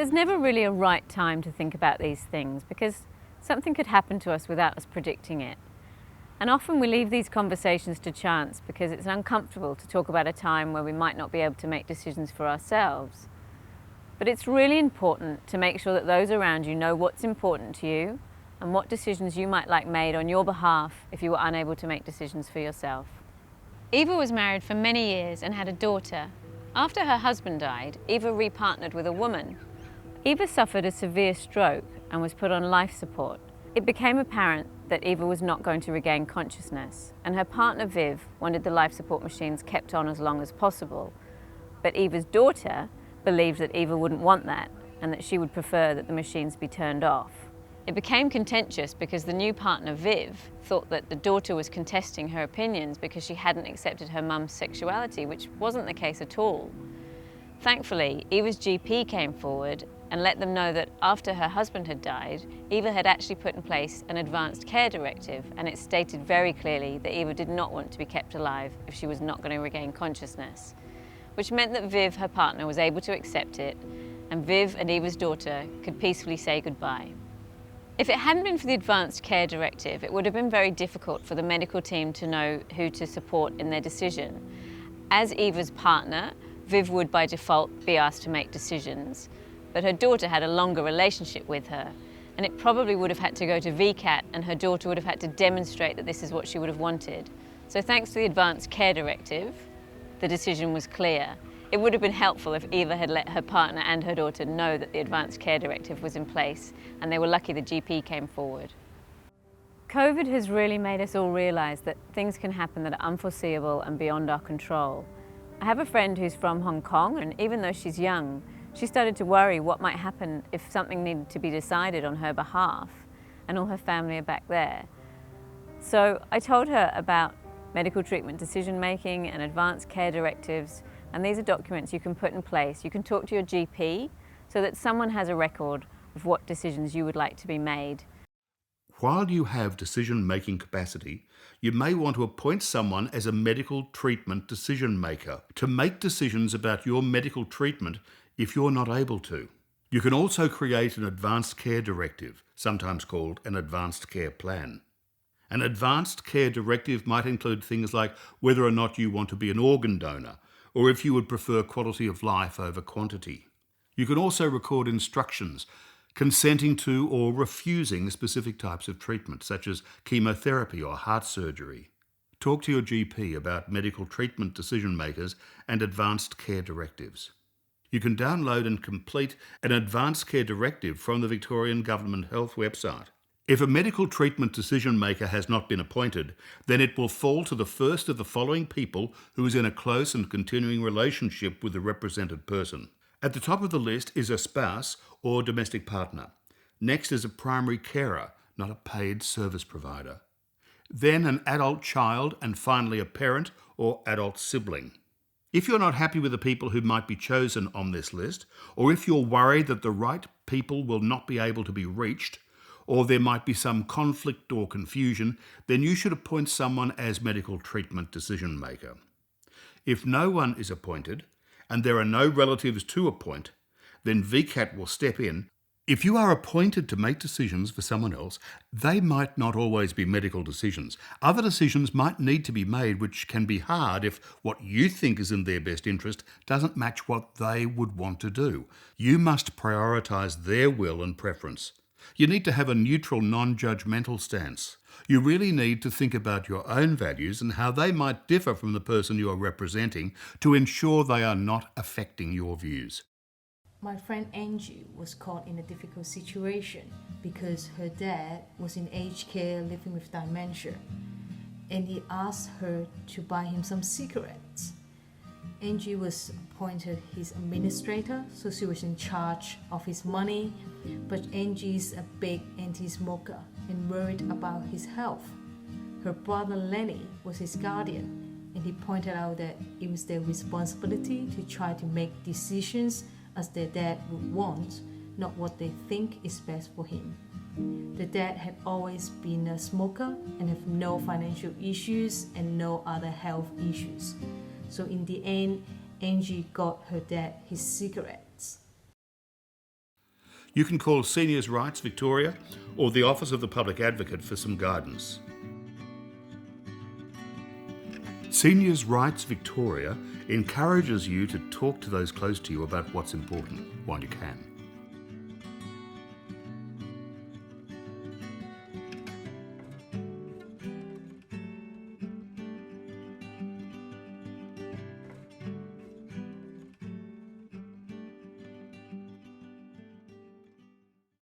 There's never really a right time to think about these things because something could happen to us without us predicting it. And often we leave these conversations to chance because it's uncomfortable to talk about a time where we might not be able to make decisions for ourselves. But it's really important to make sure that those around you know what's important to you and what decisions you might like made on your behalf if you were unable to make decisions for yourself. Eva was married for many years and had a daughter. After her husband died, Eva repartnered with a woman. Eva suffered a severe stroke and was put on life support. It became apparent that Eva was not going to regain consciousness, and her partner Viv wanted the life support machines kept on as long as possible. But Eva's daughter believed that Eva wouldn't want that and that she would prefer that the machines be turned off. It became contentious because the new partner Viv thought that the daughter was contesting her opinions because she hadn't accepted her mum's sexuality, which wasn't the case at all. Thankfully, Eva's GP came forward and let them know that after her husband had died, Eva had actually put in place an advanced care directive, and it stated very clearly that Eva did not want to be kept alive if she was not going to regain consciousness, which meant that Viv, her partner, was able to accept it, and Viv and Eva's daughter could peacefully say goodbye. If it hadn't been for the advanced care directive, it would have been very difficult for the medical team to know who to support in their decision. As Eva's partner, Viv would by default be asked to make decisions, but her daughter had a longer relationship with her, and it probably would have had to go to VCAT, and her daughter would have had to demonstrate that this is what she would have wanted. So thanks to the advanced care directive, the decision was clear. It would have been helpful if Eva had let her partner and her daughter know that the advanced care directive was in place, and they were lucky the GP came forward. COVID has really made us all realise that things can happen that are unforeseeable and beyond our control. I have a friend who's from Hong Kong, and even though she's young, she started to worry what might happen if something needed to be decided on her behalf, and all her family are back there. So I told her about medical treatment decision making and advanced care directives, and these are documents you can put in place. You can talk to your GP so that someone has a record of what decisions you would like to be made. While you have decision-making capacity, you may want to appoint someone as a medical treatment decision maker to make decisions about your medical treatment if you're not able to. You can also create an advanced care directive, sometimes called an advanced care plan. An advanced care directive might include things like whether or not you want to be an organ donor, or if you would prefer quality of life over quantity. You can also record instructions consenting to or refusing specific types of treatment, such as chemotherapy or heart surgery. Talk to your GP about medical treatment decision makers and advanced care directives. You can download and complete an advanced care directive from the Victorian Government Health website. If a medical treatment decision maker has not been appointed, then it will fall to the first of the following people who is in a close and continuing relationship with the represented person. At the top of the list is a spouse or domestic partner. Next is a primary carer, not a paid service provider. Then an adult child, and finally a parent or adult sibling. If you're not happy with the people who might be chosen on this list, or if you're worried that the right people will not be able to be reached, or there might be some conflict or confusion, then you should appoint someone as medical treatment decision maker. If no one is appointed, and there are no relatives to appoint, then VCAT will step in. If you are appointed to make decisions for someone else, they might not always be medical decisions. Other decisions might need to be made, which can be hard if what you think is in their best interest doesn't match what they would want to do. You must prioritise their will and preference. You need to have a neutral, non-judgmental stance. You really need to think about your own values and how they might differ from the person you are representing to ensure they are not affecting your views. My friend Angie was caught in a difficult situation because her dad was in aged care living with dementia, and he asked her to buy him some cigarettes. Angie was appointed his administrator, so she was in charge of his money, but Angie's a big anti-smoker and worried about his health. Her brother Lenny was his guardian, and he pointed out that it was their responsibility to try to make decisions as their dad would want, not what they think is best for him. The dad had always been a smoker and have no financial issues and no other health issues. So in the end, Angie got her dad his cigarettes. You can call Seniors Rights Victoria or the Office of the Public Advocate for some guidance. Seniors Rights Victoria encourages you to talk to those close to you about what's important while you can.